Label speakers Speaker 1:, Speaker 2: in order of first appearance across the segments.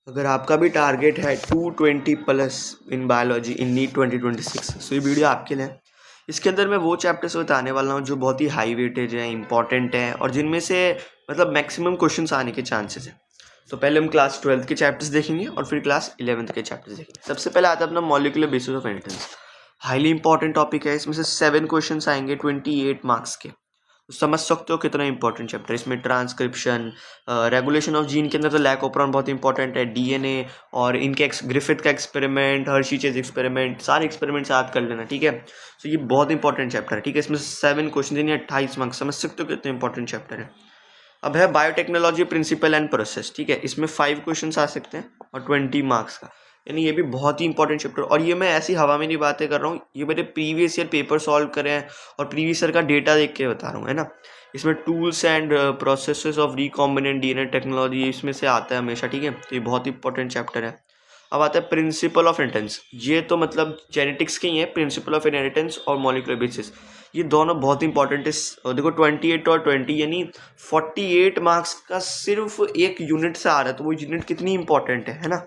Speaker 1: अगर आपका भी टारगेट है 220 plus in biology in NEET 2026, तो ये वीडियो आपके लिए है। इसके अंदर मैं वो चैप्टर्स बताने वाला हूँ जो बहुत ही हाई वेटेज है, इंपॉर्टेंट है और जिनमें से मतलब मैक्सिमम क्वेश्चंस आने के चांसेस है। तो पहले हम क्लास 12th के चैप्टर्स देखेंगे और फिर क्लास 11th के चैप्टर्स देखेंगे। सबसे पहले आता है अपना molecular basis of inheritance. Highly important topic है। इसमें से 7 क्वेश्चन आएंगे 28 मार्क्स के। तो समझ सकते हो कितना इंपॉर्टेंट चैप्टर है। इसमें ट्रांसक्रिप्शन, रेगुलेशन ऑफ जीन के अंदर तो लैकोप्रोन बहुत इंपॉर्टेंट है, डीएनए और इनके ग्रिफिथ का एक्सपेरिमेंट, हर्शी चेज एक्सपेरिमेंट, सारे एक्सपेरिमेंट याद कर लेना, ठीक है। तो ये बहुत इंपॉर्टेंट चैप्टर है, ठीक है। इसमें 7 क्वेश्चन यानी 28 मार्क्स। समझ सकते हो कितना इंपॉर्टेंट चैप्टर है। अब है बायोटेक्नोलॉजी प्रिंसिपल एंड प्रोसेस, ठीक है। इसमें 5 क्वेश्चन आ सकते हैं और 20 मार्क्स का, यानी ये भी बहुत ही इंपॉर्टेंट चैप्टर। और ये मैं ऐसी हवा में नहीं बातें कर रहा हूँ, ये मेरे प्रीवियस ईयर पेपर सॉल्व करे हैं और प्रीवियस ईयर का डेटा देख के बता रहा हूँ, है ना। इसमें tools and processes of recombinant DNA technology इसमें से आता है हमेशा, ठीक है। तो ये बहुत इंपॉर्टेंट चैप्टर है। अब आता है प्रिंसिपल ऑफ इनहेरिटेंस। ये तो मतलब जेनेटिक्स के ही है, प्रिंसिपल ऑफ इनहेरिटेंस और मॉलिक्यूलर बेसिस, ये दोनों बहुत इंपॉर्टेंट है। देखो 28 और 20 यानी 48 मार्क्स का सिर्फ एक यूनिट से आ रहा है, तो वो यूनिट कितनी इंपॉर्टेंट है ना।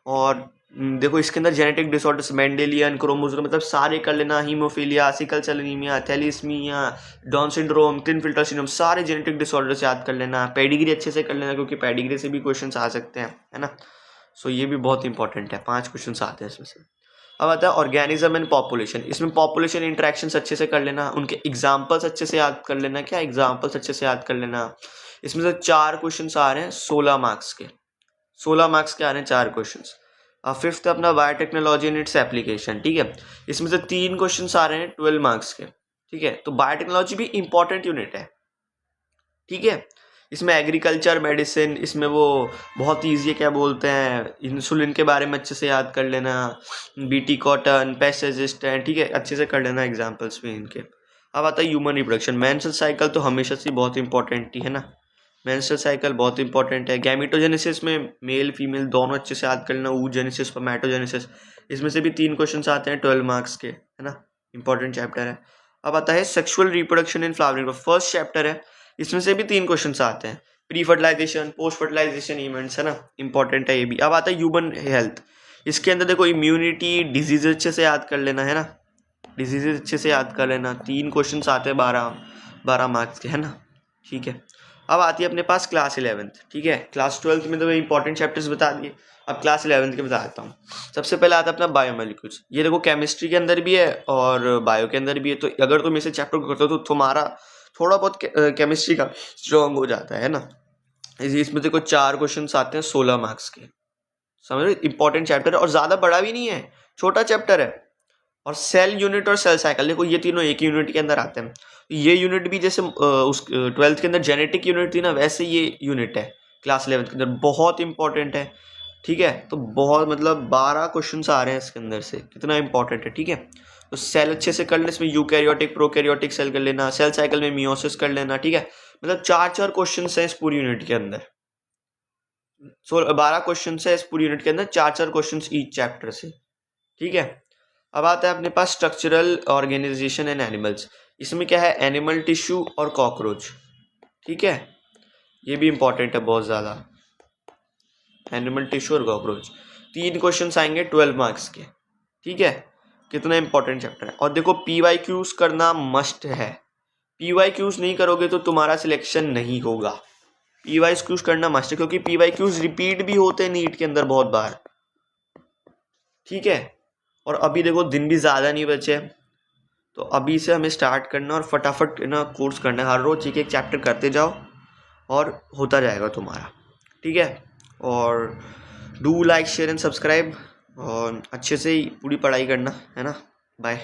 Speaker 1: और देखो इसके अंदर जेनेटिक डिसऑर्डर्स, मेंडेलियन, क्रोमोसोम मतलब सारे कर लेना, haemophilia, sickle cell anaemia, thalassaemia, Down syndrome, Klinefelter syndrome, सारे जेनेटिक डिसऑर्डर्स याद कर लेना। पेडिग्री अच्छे से कर लेना क्योंकि पेडिग्री से भी क्वेश्चंस आ सकते हैं, है ना। सो ये भी बहुत इंपॉर्टेंट है। 5 क्वेश्चंस आते हैं इसमें से। अब आता है ऑर्गेनिज्म एंड पॉपुलेशन। इसमें पॉपुलेशन इंटरेक्शंस अच्छे से कर लेना, उनके एग्जाम्पल्स अच्छे से याद कर लेना। क्या एग्जाम्पल्स अच्छे से याद कर लेना। इसमें से 4 क्वेश्चंस आ रहे हैं 16 मार्क्स के। 16 मार्क्स के आ रहे हैं 4 क्वेश्चंस। फिफ्थ अपना बायोटेक्नोलॉजी एंड इट्स एप्लीकेशन, ठीक है। इसमें से 3 क्वेश्चंस आ रहे हैं 12 मार्क्स के, ठीक है। तो बायोटेक्नोलॉजी भी इंपॉर्टेंट यूनिट है, ठीक है। इसमें एग्रीकल्चर, मेडिसिन, इसमें वो बहुत ईजी है, क्या बोलते हैं, इंसुलिन के बारे में अच्छे से याद कर लेना, बीटी कॉटन, पेस्ट रेजिस्टेंट, ठीक है, अच्छे से कर लेना एग्जाम्पल्स भी इनके। अब आता है ह्यूमन रिप्रोडक्शन। मेंस्ट्रुअल साइकिल तो हमेशा से बहुत इंपॉर्टेंट ही है ना। मेंस्ट्रुअल साइकिल बहुत इंपॉर्टेंट है। गैमेटोजेनेसिस में मेल फीमेल दोनों अच्छे से याद कर लेना, oogenesis, स्पर्मेटोजेनेसिस। इसमें से भी 3 क्वेश्चन आते हैं 12 मार्क्स के, है ना। इंपॉर्टेंट चैप्टर है। अब आता है sexual reproduction in flowering, first chapter है। इसमें से भी 3 क्वेश्चन आते हैं। Pre fertilisation, post fertilisation events, है ना, इंपॉर्टेंट है ये भी। अब आता है ह्यूमन हेल्थ। इसके अंदर देखो इम्यूनिटी, डिजीज अच्छे से याद कर लेना, है ना। डिजीजेज अच्छे से याद कर लेना। 3 क्वेश्चन आते हैं 12 मार्क्स के, है ना, ठीक है। अब आती है अपने पास क्लास 11th, ठीक है। क्लास 12th में तो इंपॉर्टेंट चैप्टर्स बता दिए, अब क्लास 11th के बता देता हूँ। सबसे पहले आता है अपना बायोमोलिक्यूल्स। ये देखो केमिस्ट्री के अंदर भी है और बायो के अंदर भी है, तो अगर तुम इसे चैप्टर को करते हो तो तुम्हारा थोड़ा बहुत केमिस्ट्री का स्ट्रॉन्ग हो जाता है ना। इसमें देखो 4 क्वेश्चन आते हैं 16 मार्क्स के। समझ रहे, इंपॉर्टेंट चैप्टर है और ज़्यादा बड़ा भी नहीं है, छोटा चैप्टर है। और सेल यूनिट और सेल साइकिल, देखो ये तीनों एक यूनिट के अंदर आते हैं। ये यूनिट भी जैसे उस 12th के अंदर जेनेटिक यूनिट थी ना, वैसे ये यूनिट है क्लास 11th के अंदर, बहुत इंपॉर्टेंट है, ठीक है। तो बहुत मतलब 12 क्वेश्चन आ रहे हैं इसके अंदर से, कितना इंपॉर्टेंट है, ठीक है। तो सेल अच्छे से कर लेना, इसमें यूकैरियोटिक, प्रोकैरियोटिक सेल कर लेना, सेल साइकिल में मियोसिस कर लेना, ठीक है। मतलब 4 क्वेश्चन है इस पूरी यूनिट के अंदर। 12 क्वेश्चन है इस पूरी यूनिट के अंदर, 4 क्वेश्चन ईच चैप्टर से, ठीक है। अब आता है अपने पास स्ट्रक्चरल ऑर्गेनाइजेशन एंड एनिमल्स। इसमें क्या है, एनिमल टिश्यू और कॉकरोच, ठीक है। ये भी इंपॉर्टेंट है बहुत ज़्यादा, एनिमल टिश्यू और कॉकरोच। 3 क्वेश्चन आएंगे 12 मार्क्स के, ठीक है। कितना इंपॉर्टेंट चैप्टर है। और देखो PYQs करना मस्ट है। PYQs नहीं करोगे तो तुम्हारा सिलेक्शन नहीं होगा। PYQs करना मस्ट है क्योंकि PYQs रिपीट भी होते हैं नीट के अंदर बहुत बार, ठीक है। और अभी देखो दिन भी ज़्यादा नहीं बचे, तो अभी से हमें स्टार्ट करना और फटाफट ना कोर्स करना है। हर रोज़ एक चैप्टर करते जाओ और होता जाएगा तुम्हारा, ठीक है। और do like, share and subscribe और अच्छे से ही पूरी पढ़ाई करना, है ना। बाय।